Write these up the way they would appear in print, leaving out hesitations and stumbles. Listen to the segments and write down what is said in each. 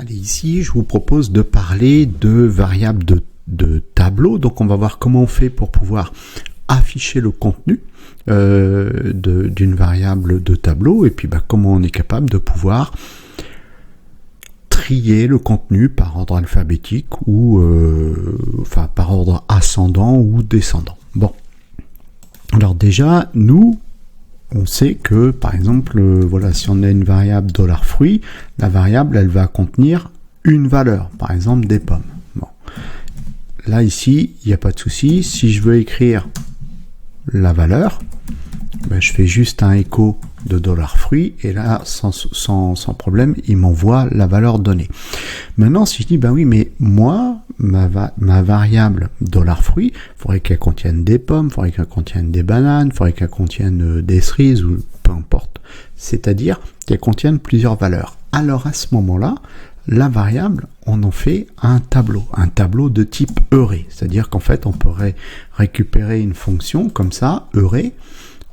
Allez, ici, je vous propose de parler de variables de tableau. Donc, on va voir comment on fait pour pouvoir afficher le contenu d'une variable de tableau et puis comment on est capable de pouvoir trier le contenu par ordre alphabétique ou par ordre ascendant ou descendant. Bon, alors déjà, nous, on sait que, par exemple, si on a une variable $fruit, la variable, elle va contenir une valeur, par exemple des pommes. Bon. Là, ici, il n'y a pas de souci. Si je veux écrire la valeur, je fais juste un écho de $fruit et là, sans problème, il m'envoie la valeur donnée. Maintenant, si je dis, oui, mais moi, ma variable $fruit, il faudrait qu'elle contienne des pommes, il faudrait qu'elle contienne des bananes, il faudrait qu'elle contienne des cerises, ou peu importe. C'est-à-dire qu'elle contienne plusieurs valeurs. Alors, à ce moment-là, la variable, on en fait un tableau de type array. C'est-à-dire qu'en fait, on pourrait récupérer une fonction comme ça, array.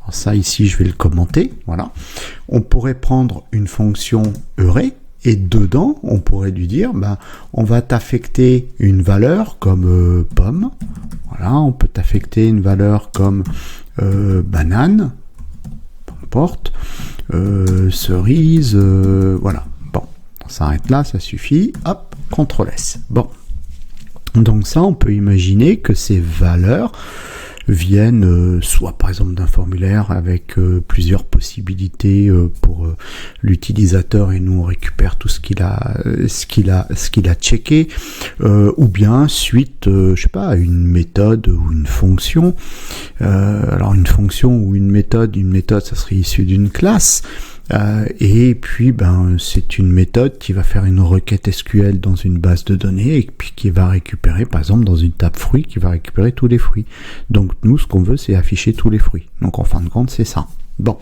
Alors ça, ici, je vais le commenter. Voilà. On pourrait prendre une fonction array et dedans, on pourrait lui dire, on va t'affecter une valeur comme pomme. Voilà. On peut t'affecter une valeur comme banane, peu importe, cerise, voilà. Bon, on s'arrête là, ça suffit. Hop, CTRL S. Bon. Donc ça, on peut imaginer que ces valeurs viennent soit par exemple d'un formulaire avec plusieurs possibilités pour l'utilisateur et nous on récupère tout ce qu'il a checké, ou bien suite à une méthode ou une fonction. Alors une fonction ou une méthode ça serait issu d'une classe. Et puis c'est une méthode qui va faire une requête SQL dans une base de données et puis qui va récupérer par exemple dans une table fruits qui va récupérer tous les fruits. Donc nous ce qu'on veut c'est afficher tous les fruits. Donc en fin de compte c'est ça. Bon.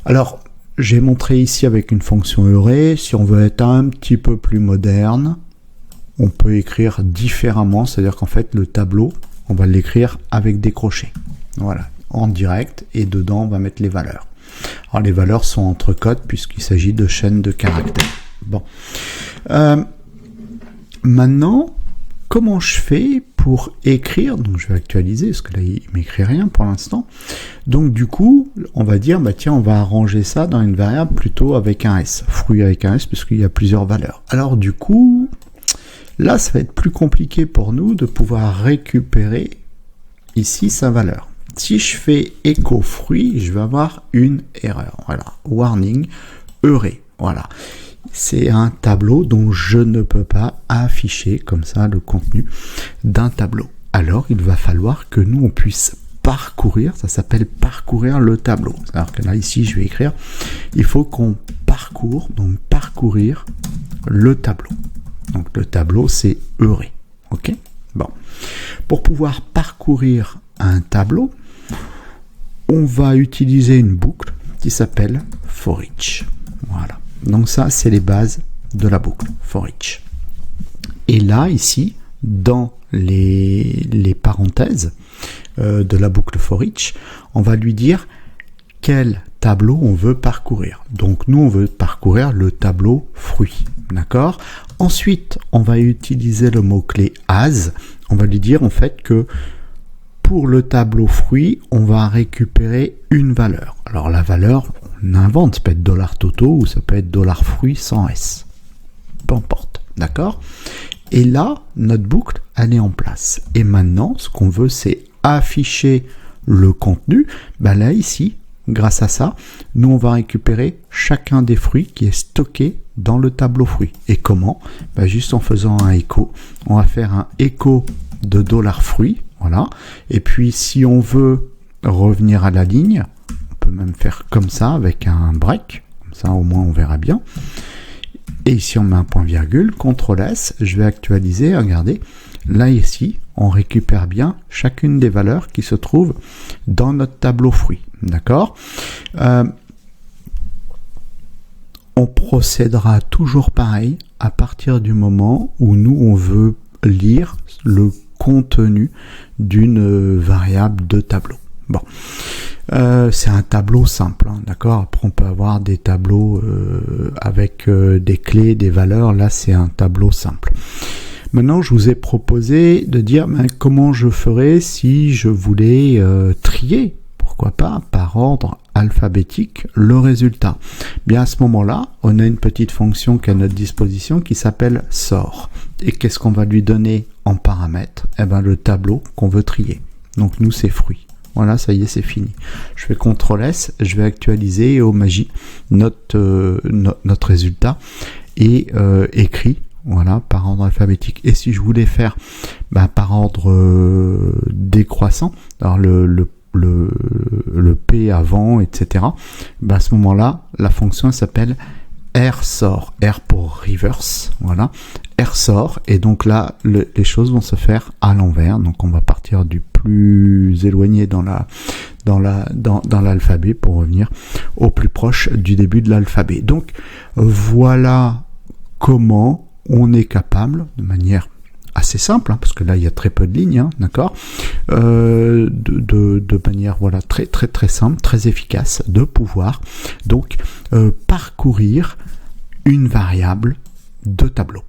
Alors j'ai montré ici avec une fonction array. Si on veut être un petit peu plus moderne, on peut écrire différemment, c'est-à-dire qu'en fait le tableau on va l'écrire avec des crochets. Voilà, en direct et dedans on va mettre les valeurs. Alors les valeurs sont entre cotes puisqu'il s'agit de chaînes de caractères. Bon. Maintenant, comment je fais pour écrire? Donc je vais actualiser parce que là il m'écrit rien pour l'instant. Donc du coup, on va dire tiens, on va arranger ça dans une variable plutôt avec un S, fruit avec un S puisqu'il y a plusieurs valeurs. Alors du coup, là ça va être plus compliqué pour nous de pouvoir récupérer ici sa valeur. Si je fais écho fruit, je vais avoir une erreur. Voilà, warning, array. Voilà, c'est un tableau dont je ne peux pas afficher comme ça le contenu d'un tableau. Alors, il va falloir que nous on puisse parcourir. Ça s'appelle parcourir le tableau. Alors que là ici, je vais écrire. Il faut qu'on parcourt, donc parcourir le tableau. Donc le tableau, c'est array. Ok. Bon, pour pouvoir parcourir un tableau, on va utiliser une boucle qui s'appelle for each. Voilà. Donc ça, c'est les bases de la boucle for each. Et là, ici, dans les parenthèses de la boucle for each, on va lui dire quel tableau on veut parcourir. Donc nous, on veut parcourir le tableau fruit. D'accord? Ensuite, on va utiliser le mot-clé as. On va lui dire en fait que pour le tableau fruit, on va récupérer une valeur. Alors la valeur, on invente, ça peut être $toto ou ça peut être $fruit sans S. Peu importe, d'accord? Et là, notre boucle, elle est en place. Et maintenant, ce qu'on veut, c'est afficher le contenu. Là, ici, grâce à ça, nous, on va récupérer chacun des fruits qui est stocké dans le tableau fruit. Et comment? Juste en faisant un écho. On va faire un écho de $fruit. Voilà. Et puis, si on veut revenir à la ligne, on peut même faire comme ça avec un break. Comme ça, au moins, on verra bien. Et ici, on met un point virgule, CTRL S. Je vais actualiser. Regardez. Là, ici, on récupère bien chacune des valeurs qui se trouvent dans notre tableau fruit. D'accord? On procédera toujours pareil à partir du moment où nous, on veut lire le contenu d'une variable de tableau. Bon. C'est un tableau simple, hein, d'accord. Après, on peut avoir des tableaux avec des clés, des valeurs. Là, c'est un tableau simple. Maintenant, je vous ai proposé de dire comment je ferais si je voulais trier, pourquoi pas, par ordre alphabétique, le résultat. Bien, à ce moment-là, on a une petite fonction qui est à notre disposition qui s'appelle sort. Et qu'est-ce qu'on va lui donner en paramètre? Eh ben, le tableau qu'on veut trier. Donc, nous, c'est fruits. Voilà, ça y est, c'est fini. Je fais CTRL S, je vais actualiser au magie notre résultat et écrit. Voilà, par ordre alphabétique. Et si je voulais faire par ordre décroissant, alors le P avant, etc. À ce moment-là, la fonction s'appelle rsort. R pour reverse, voilà. Rsort, et donc là, les choses vont se faire à l'envers. Donc on va partir du plus éloigné dans l'alphabet pour revenir au plus proche du début de l'alphabet. Donc voilà comment on est capable, de manière assez simple, hein, parce que là il y a très peu de lignes, hein, d'accord, de manière voilà très très très simple, très efficace, de pouvoir donc parcourir une variable de tableau.